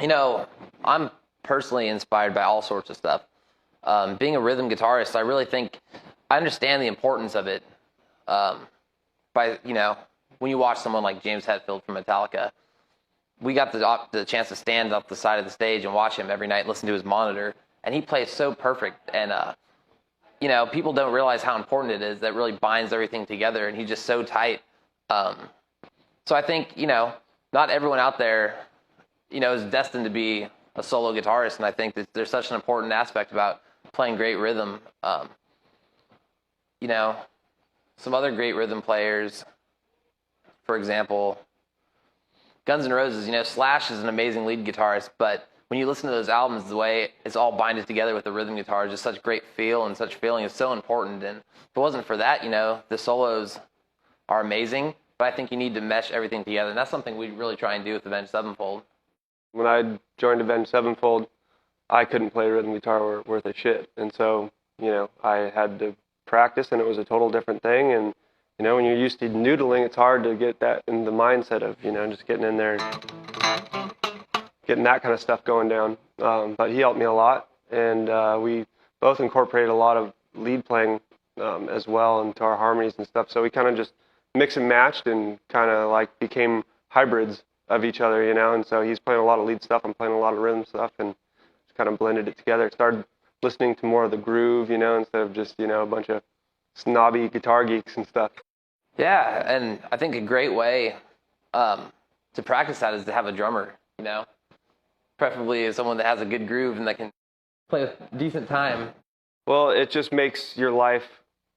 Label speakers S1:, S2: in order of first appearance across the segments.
S1: You know, I'm personally inspired by all sorts of stuff. Being a rhythm guitarist, I really think I understand the importance of it. When you watch someone like James Hetfield from Metallica, we got the chance to stand up the side of the stage and watch him every night, listen to his monitor, and he plays so perfect. And people don't realize how important it is. That really binds everything together, and he's just so tight. So I think not everyone out there is destined to be a solo guitarist, and I think that there's such an important aspect about playing great rhythm. Some other great rhythm players, for example, Guns N' Roses. Slash is an amazing lead guitarist, but when you listen to those albums, the way it's all binded together with the rhythm guitar is just such great feel, and such feeling is so important. And if it wasn't for that, the solos are amazing, but I think you need to mesh everything together, and that's something we really try and do with Avenged Sevenfold.
S2: When I joined Avenged Sevenfold, I couldn't play rhythm guitar worth a shit, and so I had to practice, and it was a total different thing. And when you're used to noodling, it's hard to get that in the mindset of just getting in there, getting that kind of stuff going down. But he helped me a lot, and we both incorporated a lot of lead playing as well into our harmonies and stuff. So we kind of just mix and matched and kind of like became hybrids of each other, and so he's playing a lot of lead stuff, I'm playing a lot of rhythm stuff, and just kind of blended it together. Started listening to more of the groove, instead of just, a bunch of snobby guitar geeks and stuff.
S1: Yeah, and I think a great way to practice that is to have a drummer, preferably someone that has a good groove and that can play a decent time.
S2: Well, it just makes your life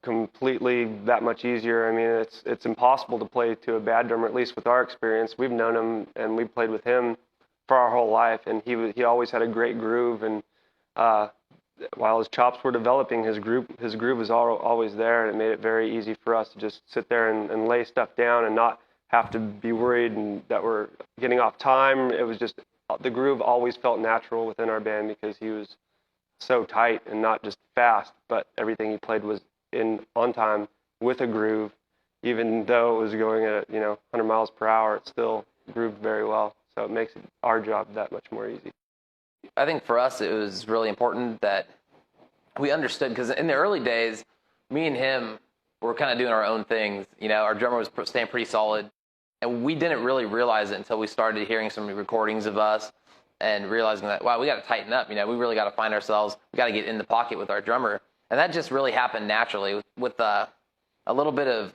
S2: completely that much easier. I mean, it's impossible to play to a bad drummer, at least with our experience. We've known him and we've played with him for our whole life, and he always had a great groove, and while his chops were developing, his groove was always there, and it made it very easy for us to just sit there and lay stuff down and not have to be worried that we're getting off time. It was just the groove always felt natural within our band because he was so tight and not just fast, but everything he played was on time with a groove. Even though it was going at 100 miles per hour, it still grooved very well. So it makes our job that much more easy.
S1: I think for us it was really important that we understood, because in the early days, me and him were kind of doing our own things. Our drummer was staying pretty solid, and we didn't really realize it until we started hearing some recordings of us and realizing that, wow, we got to tighten up. We really got to find ourselves. We got to get in the pocket with our drummer. And that just really happened naturally with a little bit of,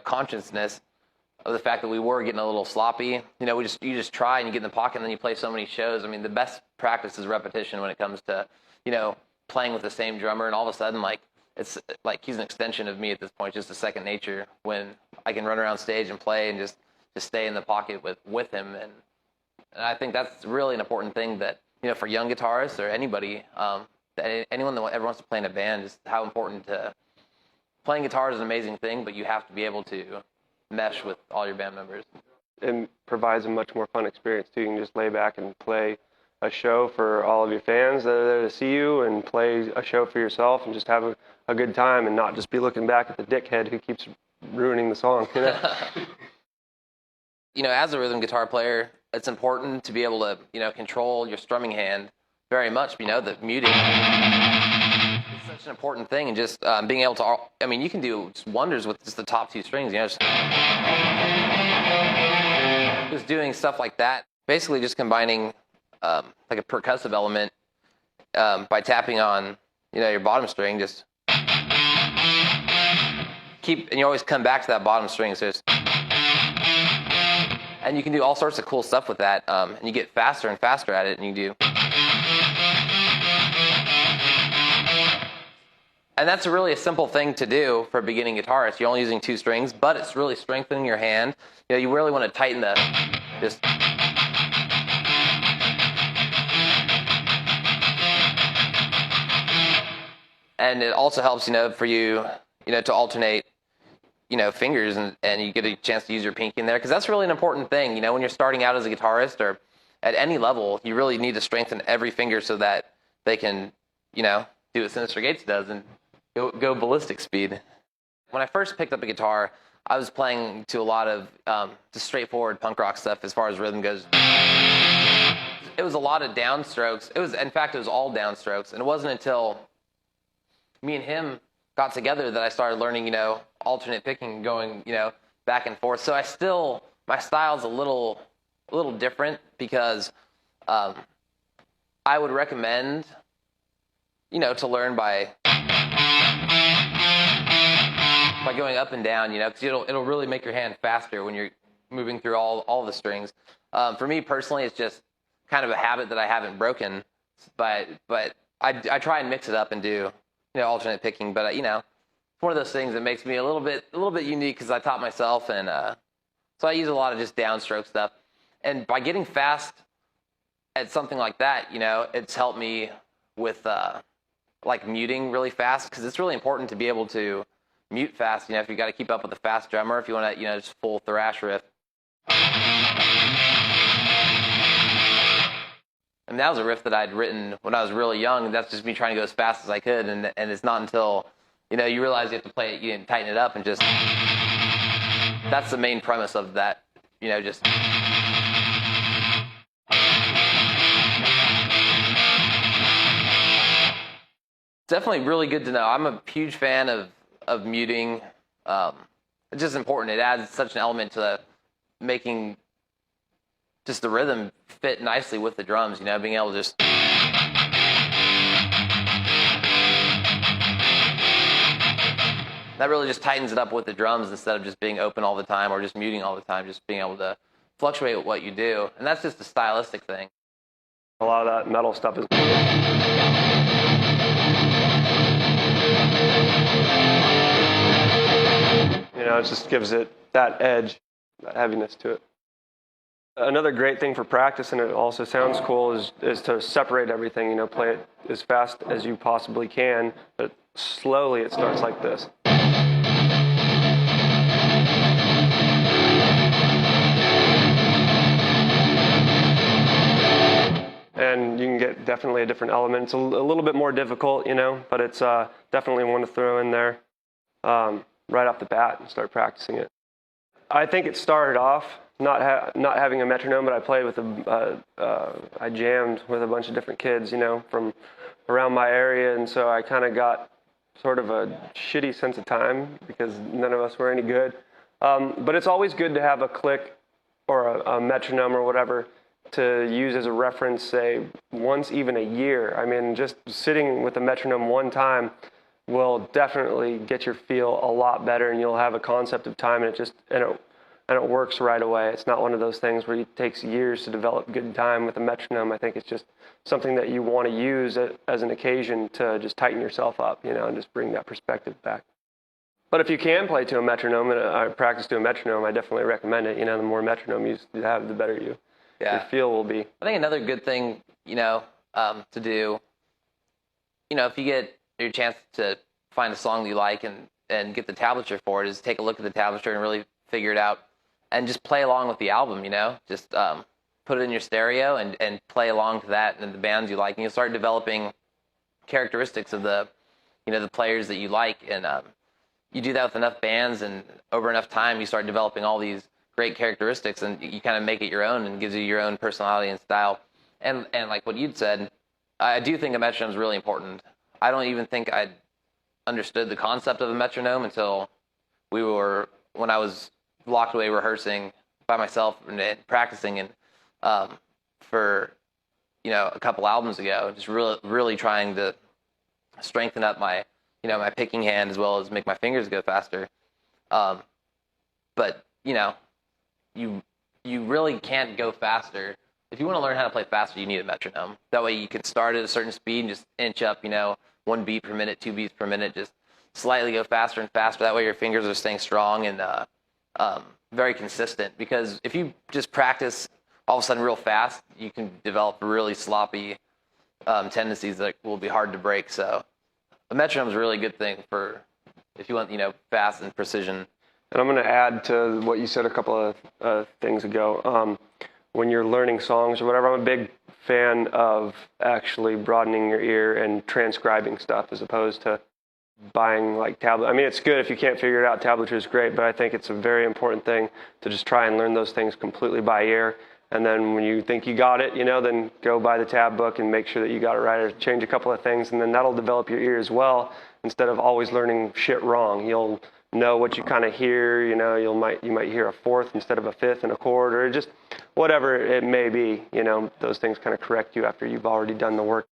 S1: consciousness of the fact that we were getting a little sloppy. You just try and you get in the pocket and then you play so many shows. I mean, the best practice is repetition when it comes to, playing with the same drummer. And all of a sudden, it's like he's an extension of me at this point, just a second nature when I can run around stage and play and just stay in the pocket with him. And I think that's really an important thing that, for young guitarists or anybody, anyone that ever wants to play in a band, is how important playing guitar is an amazing thing, but you have to be able to mesh with all your band members.
S2: It provides a much more fun experience too. You can just lay back and play a show for all of your fans that are there to see you, and play a show for yourself and just have a good time, and not just be looking back at the dickhead who keeps ruining the song.
S1: As a rhythm guitar player, it's important to be able to control your strumming hand very much. The muting is such an important thing, and just being able to, you can do wonders with just the top two strings, just doing stuff like that. Basically just combining like a percussive element by tapping on, your bottom string, just and you always come back to that bottom string, so and you can do all sorts of cool stuff with that, and you get faster and faster at it, and you do. And that's really a simple thing to do for a beginning guitarist. You're only using two strings, but it's really strengthening your hand. You really want to tighten just. And it also helps, for you, to alternate, fingers, and you get a chance to use your pinky in there, because that's really an important thing. When you're starting out as a guitarist or at any level, you really need to strengthen every finger so that they can, do what Synyster Gates does and go ballistic speed. When I first picked up a guitar, I was playing to a lot of just straightforward punk rock stuff as far as rhythm goes. it was a lot of downstrokes. In fact, it was all downstrokes. And it wasn't until me and him got together that I started learning, alternate picking, going, back and forth. So my style's a little different because I would recommend, to learn by going up and down, because it'll really make your hand faster when you're moving through all the strings. For me personally, it's just kind of a habit that I haven't broken, but I try and mix it up and do alternate picking. But it's one of those things that makes me a little bit unique because I taught myself, and so I use a lot of just downstroke stuff. And by getting fast at something like that, it's helped me with like muting really fast, because it's really important to be able to mute fast. If you got to keep up with a fast drummer, if you want to just full thrash riff. And that was a riff that I'd written when I was really young. That's just me trying to go as fast as I could, and it's not until you realize you have to play it, tighten it up, and just that's the main premise of that. Just definitely really good to know. I'm a huge fan of muting. It's just important. It adds such an element to making just the rhythm fit nicely with the drums, being able to just that really just tightens it up with the drums instead of just being open all the time or just muting all the time, just being able to fluctuate with what you do. And that's just a stylistic thing.
S2: A lot of that metal stuff is it just gives it that edge, that heaviness to it. Another great thing for practice, and it also sounds cool, is to separate everything. Play it as fast as you possibly can, but slowly it starts like this. And you can get definitely a different element. It's a little bit more difficult, but it's definitely one to throw in there right off the bat and start practicing it. I think it started off not having a metronome, but I played with I jammed with a bunch of different kids, from around my area, and so I kind of got sort of a shitty sense of time because none of us were any good. But it's always good to have a click or a metronome or whatever to use as a reference, say, once even a year. I mean, just sitting with a metronome one time will definitely get your feel a lot better, and you'll have a concept of time, and it works right away. It's not one of those things where it takes years to develop good time with a metronome. I think it's just something that you want to use as an occasion to just tighten yourself up, and just bring that perspective back. But if you can play to a metronome, and practice to a metronome, I definitely recommend it. The more metronome you have, the better your feel will be.
S1: I think another good thing, to do, if you get your chance to find a song that you like and get the tablature for it, is take a look at the tablature and really figure it out and just play along with the album, just put it in your stereo and play along to that and the bands you like, and you'll start developing characteristics of the players that you like. And you do that with enough bands, and over enough time you start developing all these great characteristics, and you kind of make it your own and gives you your own personality and style. And like what you'd said, I do think a metronome is really important. I don't even think I understood the concept of a metronome until when I was locked away rehearsing by myself and practicing, and for a couple albums ago, just really trying to strengthen up my my picking hand as well as make my fingers go faster. But you really can't go faster. If you want to learn how to play faster, you need a metronome. That way you can start at a certain speed and just inch up, 1 beat per minute, 2 beats per minute, just slightly go faster and faster. That way your fingers are staying strong and very consistent. Because if you just practice all of a sudden real fast, you can develop really sloppy tendencies that will be hard to break. So a metronome is a really good thing for if you want, fast and precision.
S2: And I'm going to add to what you said a couple of things ago. When you're learning songs or whatever, I'm a big fan of actually broadening your ear and transcribing stuff as opposed to buying like tablet. I mean, it's good if you can't figure it out. Tablature is great, but I think it's a very important thing to just try and learn those things completely by ear. And then when you think you got it, then go buy the tab book and make sure that you got it right, or change a couple of things, and then that'll develop your ear as well. Instead of always learning shit wrong, you'll know what you kind of hear. You might hear a fourth instead of a fifth in a chord, or just whatever it may be. Those things kind of correct you after you've already done the work.